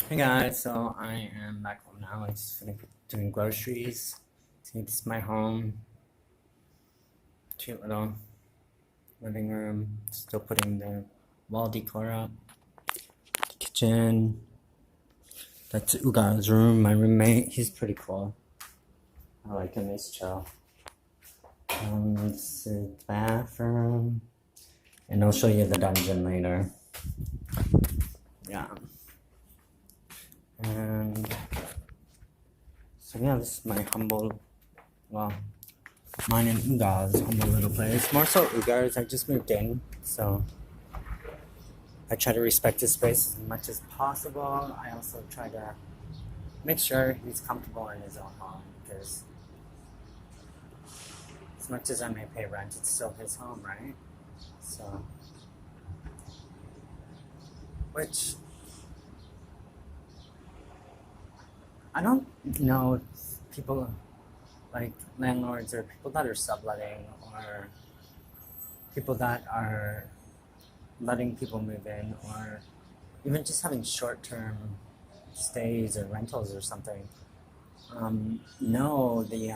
Hey guys, so I am back home now. I just finished doing groceries. See, this is my home. Cute little living room. Still putting the wall decor up. Kitchen. That's Uga's room, my roommate. He's pretty cool. I like him, he's chill. This is the bathroom. And I'll show you the dungeon later. Yeah. And so yeah, this is my humble, well, mine and Ugar's humble little place. More so Ugar's. I just moved in, so I try to respect his space as much as possible. I also try to make sure he's comfortable in his own home, because as much as I may pay rent, it's still his home, right? So, which I don't know if people like landlords or people that are subletting or people that are letting people move in or even just having short-term stays or rentals or something, know the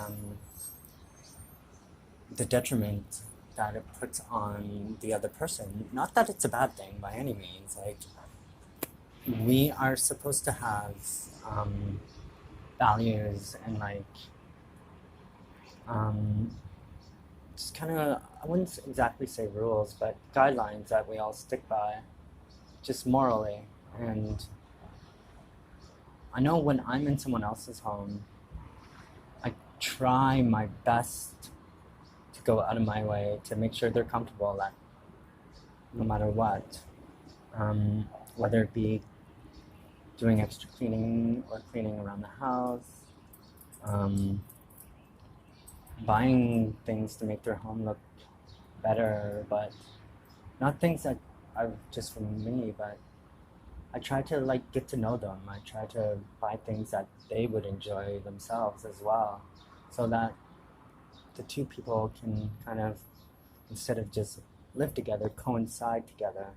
detriment that it puts on the other person. Not that it's a bad thing by any means. Like, we are supposed to have values and just kind of, I wouldn't exactly say rules, but guidelines that we all stick by, just morally. And I know when I'm in someone else's home, I try my best to go out of my way to make sure they're comfortable, that no matter what, whether it be doing extra cleaning or cleaning around the house, buying things to make their home look better, but not things that are just for me, but I try to get to know them. I try to buy things that they would enjoy themselves as well, so that the two people can kind of, instead of just live together, coincide together.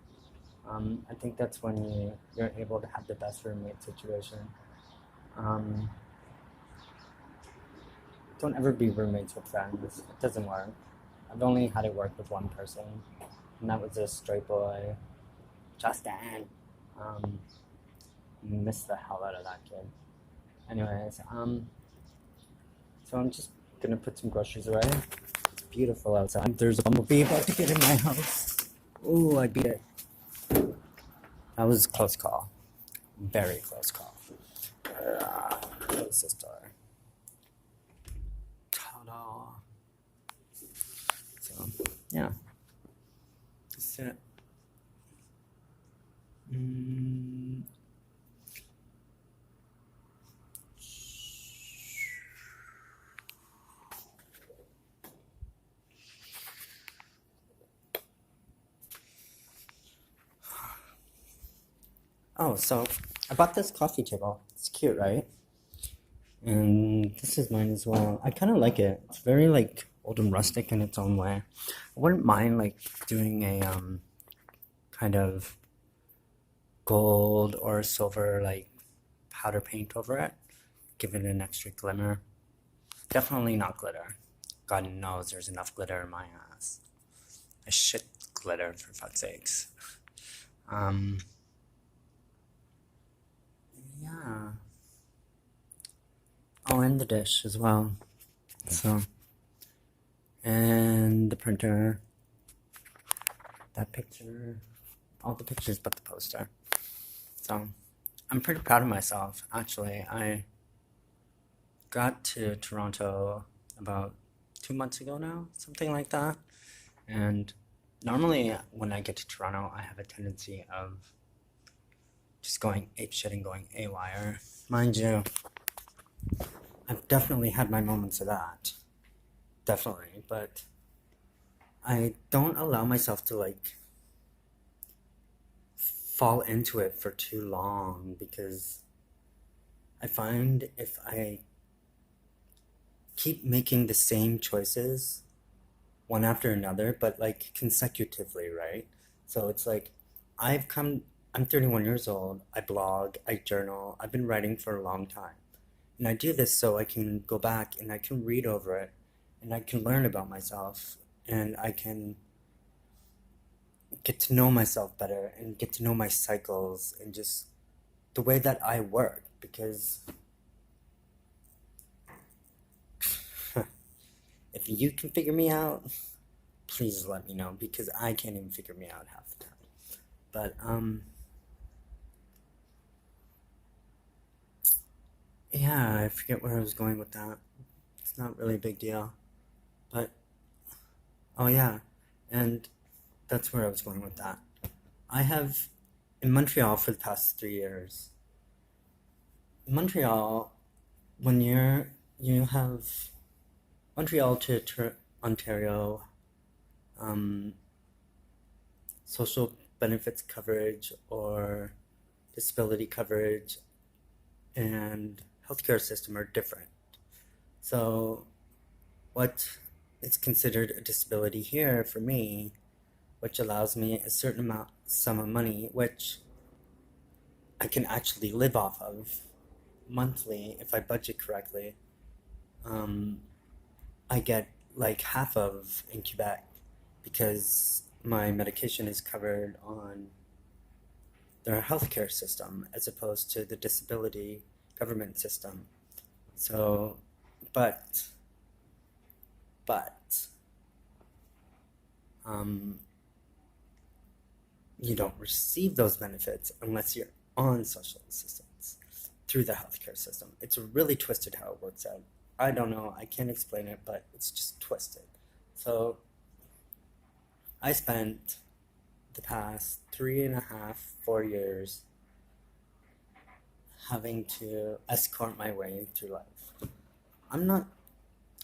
I think that's when you're able to have the best roommate situation. Don't ever be roommates with friends. It doesn't work. I've only had it work with one person, and that was a straight boy, Justin. Missed the hell out of that kid. Anyways, so I'm just gonna put some groceries away. It's beautiful outside. There's a bumblebee about to get in my house. Ooh, I beat it. That was a close call. Very close call. Close this door. Ta-da. So, yeah. That's it. Oh, so I bought this coffee table. It's cute, right? And this is mine as well. I kind of like it. It's very old and rustic in its own way. I wouldn't mind doing a kind of gold or silver powder paint over it. Give it an extra glimmer. Definitely not glitter. God knows there's enough glitter in my ass. I shit glitter, for fuck's sakes. Yeah. Oh, and the dish as well. So, and the printer, that picture, all the pictures but the poster. So, I'm pretty proud of myself, actually. I got to Toronto about 2 months ago now, something like that. And normally when I get to Toronto, I have a tendency of just going apeshit and going AWire. Mind you, I've definitely had my moments of that. Definitely. But I don't allow myself to fall into it for too long, because I find if I keep making the same choices one after another, but consecutively, right? So it's I've come I'm 31 years old. I blog, I journal. I've been writing for a long time. And I do this so I can go back and I can read over it and I can learn about myself and I can get to know myself better and get to know my cycles and just the way that I work because if you can figure me out, please let me know because I can't even figure me out half the time. But yeah, I forget where I was going with that. It's not really a big deal. But oh yeah, and that's where I was going with that. I have in Montreal for the past 3 years. In Montreal, when you have Montreal to Ontario, um, social benefits coverage or disability coverage and healthcare system are different. So, what is considered a disability here for me, which allows me a certain amount sum of money, which I can actually live off of monthly if I budget correctly. Um, I get like half of in Quebec because my medication is covered on their healthcare system as opposed to the disability government system. So, but, but, um, you don't receive those benefits unless you're on social assistance through the healthcare system. It's really twisted how it works out. I don't know, I can't explain it, but it's just twisted. So, I spent the past 3.5, 4 years having to escort my way through life. I'm not,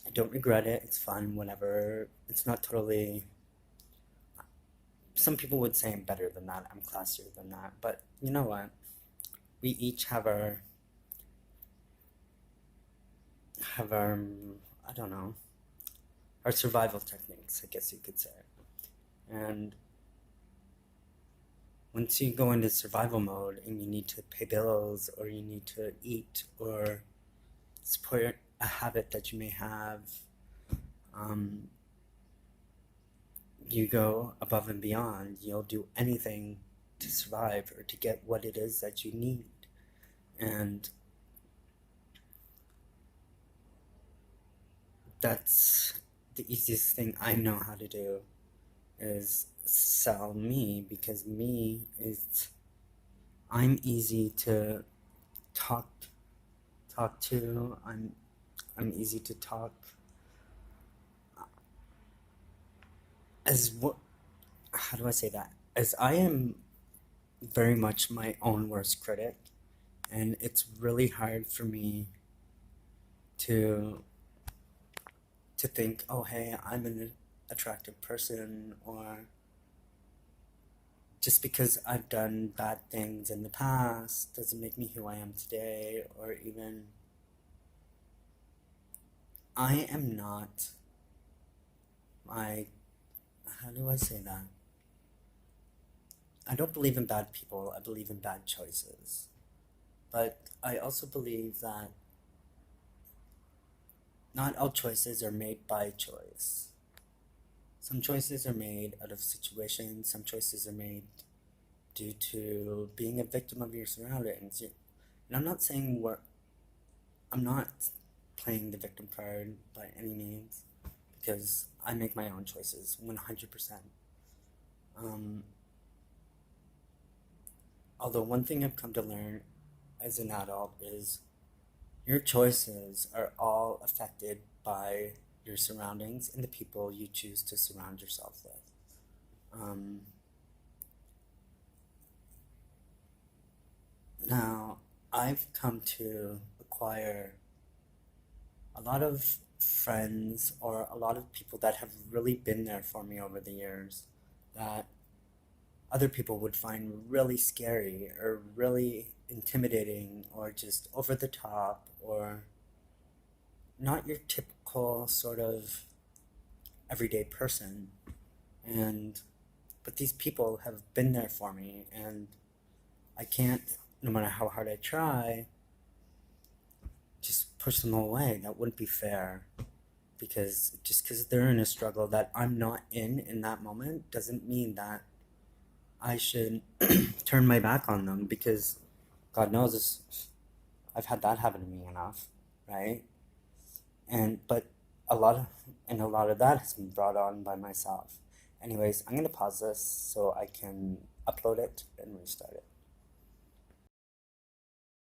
I don't regret it. It's fun, whatever. It's not totally, some people would say I'm better than that. I'm classier than that. But you know what? We each have our, I don't know, our survival techniques, I guess you could say. And once you go into survival mode and you need to pay bills or you need to eat or support a habit that you may have, um, you go above and beyond. You'll do anything to survive or to get what it is that you need. And that's the easiest thing I know how to do is sell me because me is I'm easy to talk to. I'm easy to talk as what how do I say that? As I am very much my own worst critic and it's really hard for me to think, oh hey, I'm an attractive person or just because I've done bad things in the past doesn't make me who I am today or even I am not my how do I say that? I don't believe in bad people, I believe in bad choices. But I also believe that not all choices are made by choice. Some choices are made out of situations, some choices are made due to being a victim of your surroundings. And I'm not saying I'm not playing the victim card by any means because I make my own choices 100%. Um, although one thing I've come to learn as an adult is your choices are all affected by your surroundings and the people you choose to surround yourself with. Um, now, I've come to acquire a lot of friends or a lot of people that have really been there for me over the years that other people would find really scary or really intimidating or just over the top or not your typical sort of everyday person. And but these people have been there for me and I can't, no matter how hard I try, just push them away. That wouldn't be fair. Because just because they're in a struggle that I'm not in that moment doesn't mean that I should turn my back on them, because God knows this, I've had that happen to me enough, right? But a lot of that has been brought on by myself. Anyways, I'm gonna pause this so I can upload it and restart it.